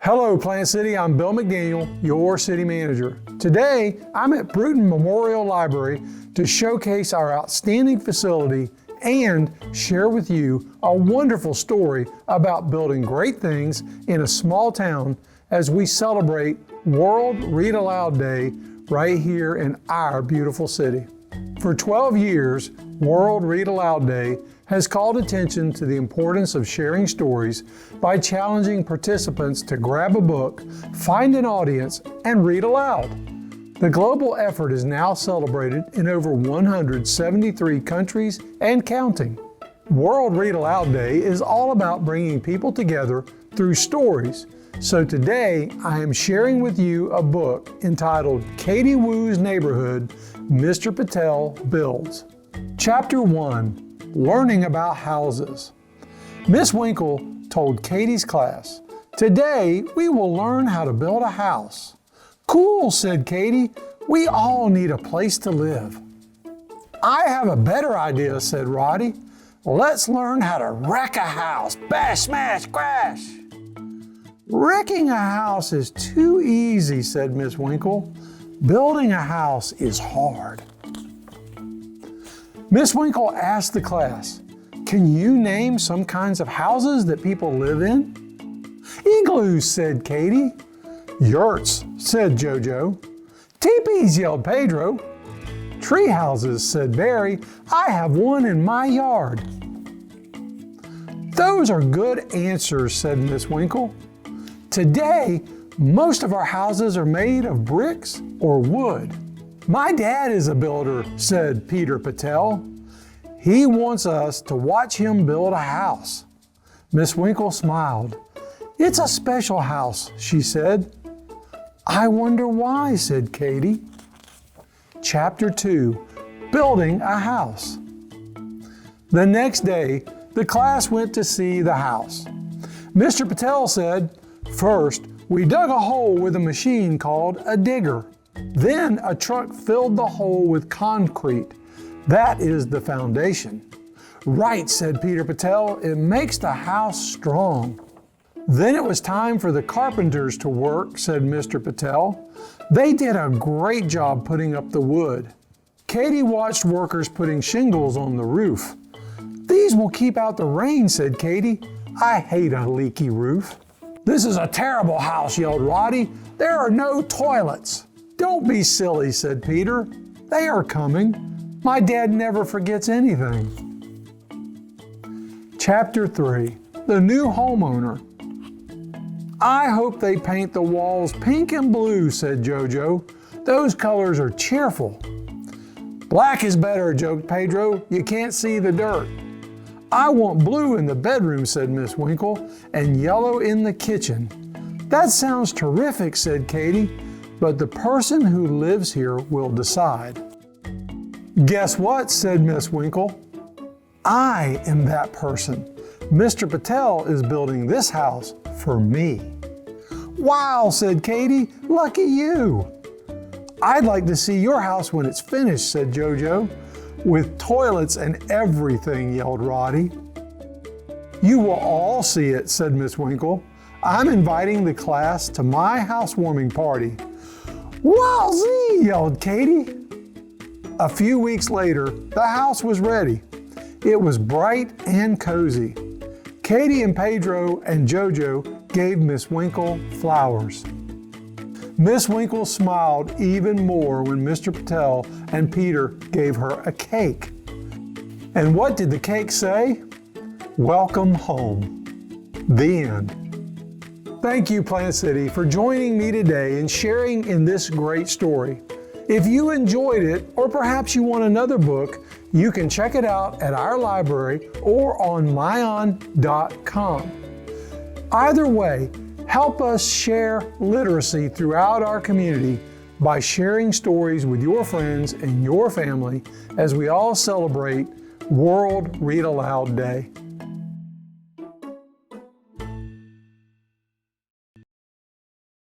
Hello Plant City, I'm Bill McDaniel, your city manager. Today, I'm at Bruton Memorial Library to showcase our outstanding facility and share with you a wonderful story about building great things in a small town as we celebrate World Read Aloud Day right here in our beautiful city. For 12 years, World Read Aloud Day has called attention to the importance of sharing stories by challenging participants to grab a book, find an audience, and read aloud. The global effort is now celebrated in over 173 countries and counting. World Read Aloud Day is all about bringing people together through stories. So today, I am sharing with you a book entitled Katie Woo's Neighborhood, Mr. Patel Builds. Chapter 1, Learning About Houses. Miss Winkle told Katie's class, "Today we will learn how to build a house." "Cool," said Katie. "We all need a place to live." "I have a better idea," said Roddy. "Let's learn how to wreck a house. Bash, smash, crash." "Wrecking a house is too easy," said Miss Winkle. "Building a house is hard." Miss Winkle asked the class, "Can you name some kinds of houses that people live in?" "Igloos," said Katie. "Yurts," said Jojo. "Teepees," yelled Pedro. "Tree houses," said Barry. "I have one in my yard." "Those are good answers," said Miss Winkle. "Today, most of our houses are made of bricks or wood." "My dad is a builder," said Peter Patel. "He wants us to watch him build a house." Miss Winkle smiled. "It's a special house," she said. "I wonder why," said Katie. Chapter 2, Building a House. The next day, the class went to see the house. Mr. Patel said, "First, we dug a hole with a machine called a digger. Then a truck filled the hole with concrete. That is the foundation." "Right," said Peter Patel. "It makes the house strong." "Then it was time for the carpenters to work," said Mr. Patel. "They did a great job putting up the wood." Katie watched workers putting shingles on the roof. "These will keep out the rain," said Katie. "I hate a leaky roof." "This is a terrible house," yelled Roddy. "There are no toilets." "Don't be silly," said Peter. "They are coming. My dad never forgets anything." Chapter 3, The New Homeowner. "I hope they paint the walls pink and blue," said Jojo. "Those colors are cheerful." "Black is better," joked Pedro. "You can't see the dirt." "I want blue in the bedroom," said Miss Winkle, "and yellow in the kitchen." "That sounds terrific," said Katie. "But the person who lives here will decide." "Guess what?" said Miss Winkle. "I am that person. Mr. Patel is building this house for me." "Wow," said Katie. "Lucky you." "I'd like to see your house when it's finished," said Jojo. "With toilets and everything," yelled Roddy. "You will all see it," said Miss Winkle. "I'm inviting the class to my housewarming party." "Wowzee!" yelled Katie. A few weeks later, the house was ready. It was bright and cozy. Katie and Pedro and Jojo gave Miss Winkle flowers. Miss Winkle smiled even more when Mr. Patel and Peter gave her a cake. And what did the cake say? "Welcome home." The end. Thank you, Plant City, for joining me today and sharing in this great story. If you enjoyed it, or perhaps you want another book, you can check it out at our library or on myon.com. Either way, help us share literacy throughout our community by sharing stories with your friends and your family as we all celebrate World Read Aloud Day.